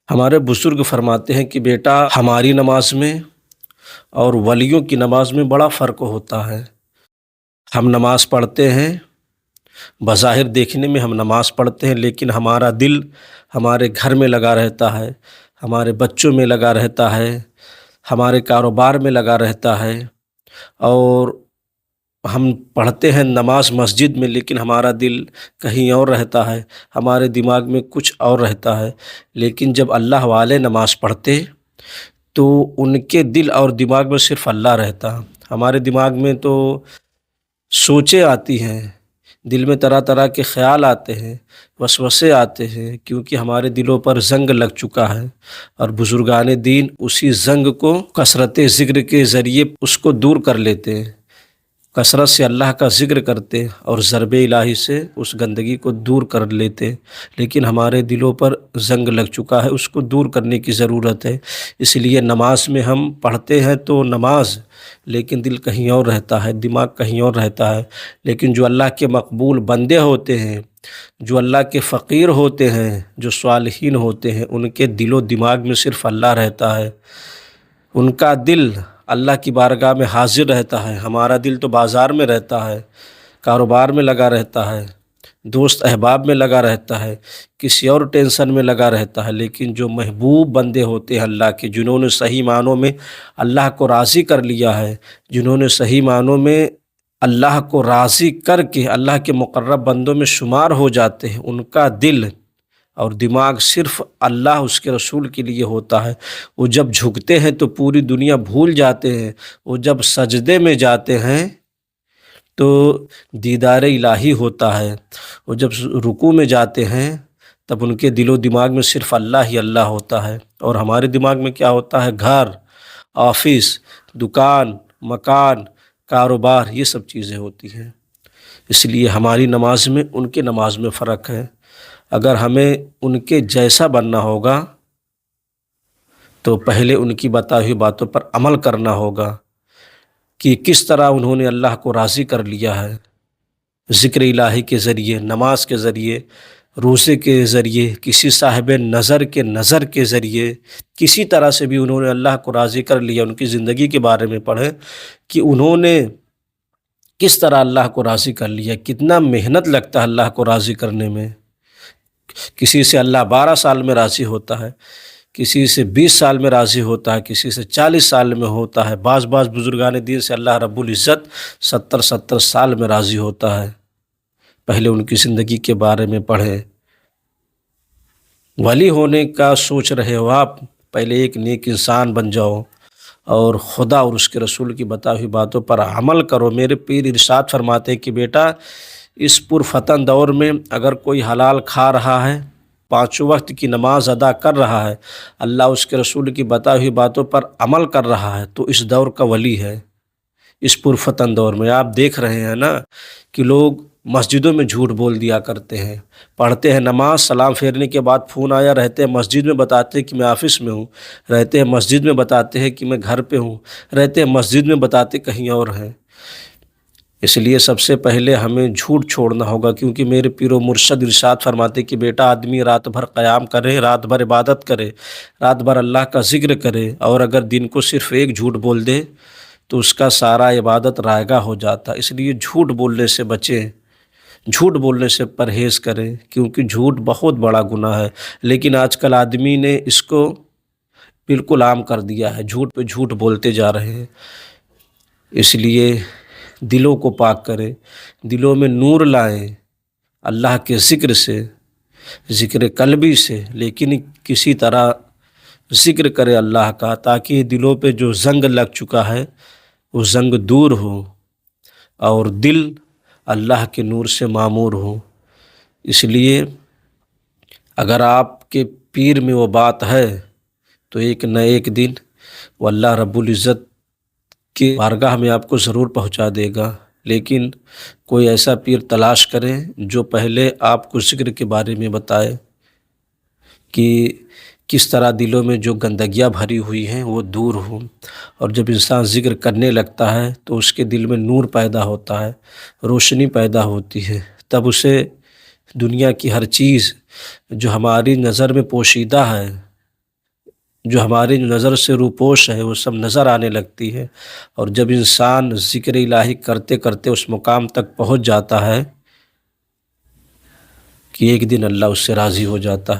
ہمارے بزرگ فرماتے ہیں کہ بیٹا ہماری نماز میں اور ولیوں کی نماز میں بڑا فرق ہوتا ہے۔ ہم نماز پڑھتے ہیں، بظاہر دیکھنے میں ہم نماز پڑھتے ہیں، لیکن ہمارا دل ہمارے گھر میں لگا رہتا ہے، ہمارے بچوں میں لگا رہتا ہے، ہمارے کاروبار میں لگا رہتا ہے۔ اور ہم پڑھتے ہیں نماز مسجد میں، لیکن ہمارا دل کہیں اور رہتا ہے، ہمارے دماغ میں کچھ اور رہتا ہے۔ لیکن جب اللہ والے نماز پڑھتے تو ان کے دل اور دماغ میں صرف اللہ رہتا۔ ہمارے دماغ میں تو سوچیں آتی ہیں، دل میں طرح طرح کے خیال آتے ہیں، وسوسے آتے ہیں، کیونکہ ہمارے دلوں پر زنگ لگ چکا ہے۔ اور بزرگان دین اسی زنگ کو کثرت ذکر کے ذریعے اس کو دور کر لیتے ہیں، کثرت سے اللہ کا ذکر کرتے اور ضرب الہی سے اس گندگی کو دور کر لیتے۔ لیکن ہمارے دلوں پر زنگ لگ چکا ہے، اس کو دور کرنے کی ضرورت ہے۔ اس لیے نماز میں ہم پڑھتے ہیں تو نماز، لیکن دل کہیں اور رہتا ہے، دماغ کہیں اور رہتا ہے۔ لیکن جو اللہ کے مقبول بندے ہوتے ہیں، جو اللہ کے فقیر ہوتے ہیں، جو صالحین ہوتے ہیں، ان کے دل و دماغ میں صرف اللہ رہتا ہے، ان کا دل اللہ کی بارگاہ میں حاضر رہتا ہے۔ ہمارا دل تو بازار میں رہتا ہے، کاروبار میں لگا رہتا ہے، دوست احباب میں لگا رہتا ہے، کسی اور ٹینشن میں لگا رہتا ہے۔ لیکن جو محبوب بندے ہوتے ہیں اللہ کے، جنہوں نے صحیح معنوں میں اللہ کو راضی کر لیا ہے، جنہوں نے صحیح معنوں میں اللہ کو راضی کر کے اللہ کے مقرب بندوں میں شمار ہو جاتے ہیں، ان کا دل اور دماغ صرف اللہ اس کے رسول کے لیے ہوتا ہے۔ وہ جب جھکتے ہیں تو پوری دنیا بھول جاتے ہیں، وہ جب سجدے میں جاتے ہیں تو دیدار الہی ہوتا ہے، وہ جب رکوع میں جاتے ہیں تب ان کے دل و دماغ میں صرف اللہ ہی اللہ ہوتا ہے۔ اور ہمارے دماغ میں کیا ہوتا ہے؟ گھر، آفس، دکان، مکان، کاروبار، یہ سب چیزیں ہوتی ہیں۔ اس لیے ہماری نماز میں ان کے نماز میں فرق ہے۔ اگر ہمیں ان کے جیسا بننا ہوگا تو پہلے ان کی بتائی ہوئی باتوں پر عمل کرنا ہوگا کہ کس طرح انہوں نے اللہ کو راضی کر لیا ہے، ذکر الہی کے ذریعے، نماز کے ذریعے، روزے کے ذریعے، کسی صاحب نظر کے نظر کے ذریعے، کسی طرح سے بھی انہوں نے اللہ کو راضی کر لیا۔ ان کی زندگی کے بارے میں پڑھیں کہ انہوں نے کس طرح اللہ کو راضی کر لیا، کتنا محنت لگتا ہے اللہ کو راضی کرنے میں۔ کسی سے اللہ 12 سال میں راضی ہوتا ہے، کسی سے 20 سال میں راضی ہوتا ہے، کسی سے 40 سال میں ہوتا ہے، بعض بزرگان دین سے اللہ رب العزت 70 سال میں راضی ہوتا ہے۔ پہلے ان کی زندگی کے بارے میں پڑھیں۔ ولی ہونے کا سوچ رہے ہو آپ، پہلے ایک نیک انسان بن جاؤ اور خدا اور اس کے رسول کی بتائی ہوئی باتوں پر عمل کرو۔ میرے پیر ارشاد فرماتے ہیں کہ بیٹا اس پرفتن دور میں اگر کوئی حلال کھا رہا ہے، 5 وقت کی نماز ادا کر رہا ہے، اللہ اس کے رسول کی بتائی ہوئی باتوں پر عمل کر رہا ہے، تو اس دور کا ولی ہے۔ اس پرفتن دور میں آپ دیکھ رہے ہیں نا کہ لوگ مسجدوں میں جھوٹ بول دیا کرتے ہیں، پڑھتے ہیں نماز، سلام پھیرنے کے بعد فون آیا، رہتے ہیں مسجد میں بتاتے ہیں کہ میں آفس میں ہوں، رہتے ہیں مسجد میں بتاتے ہیں کہ میں گھر پہ ہوں، رہتے ہیں مسجد میں بتاتے کہیں اور ہیں۔ اس لیے سب سے پہلے ہمیں جھوٹ چھوڑنا ہوگا، کیونکہ میرے پیر و مرشد ارشاد فرماتے کہ بیٹا آدمی رات بھر قیام کرے، رات بھر عبادت کرے، رات بھر اللہ کا ذکر کرے، اور اگر دن کو صرف ایک جھوٹ بول دے تو اس کا سارا عبادت رائگاں ہو جاتا۔ اس لیے جھوٹ بولنے سے بچیں، جھوٹ بولنے سے پرہیز کریں، کیونکہ جھوٹ بہت بڑا گناہ ہے۔ لیکن آج کل آدمی نے اس کو بالکل عام کر دیا ہے، جھوٹ پہ جھوٹ بولتے جا رہے ہیں۔ اس لیے دلوں کو پاک کریں، دلوں میں نور لائیں اللہ کے ذکر سے، ذکر قلبی سے، لیکن کسی طرح ذکر کرے اللہ کا، تاکہ دلوں پہ جو زنگ لگ چکا ہے وہ زنگ دور ہو اور دل اللہ کے نور سے معمور ہو۔ اس لیے اگر آپ کے پیر میں وہ بات ہے تو ایک نہ ایک دن وہ اللہ رب العزت کی بارگاہ میں آپ کو ضرور پہنچا دے گا۔ لیکن کوئی ایسا پیر تلاش کریں جو پہلے آپ کو ذکر کے بارے میں بتائے کہ کس طرح دلوں میں جو گندگیاں بھری ہوئی ہیں وہ دور ہوں۔ اور جب انسان ذکر کرنے لگتا ہے تو اس کے دل میں نور پیدا ہوتا ہے، روشنی پیدا ہوتی ہے، تب اسے دنیا کی ہر چیز جو ہماری نظر میں پوشیدہ ہے، جو ہماری نظر سے روپوش ہے وہ سب نظر آنے لگتی ہے، اور جب انسان ذکر الہی کرتے کرتے اس مقام تک پہنچ جاتا ہے کہ ایک دن اللہ اس سے راضی ہو جاتا ہے۔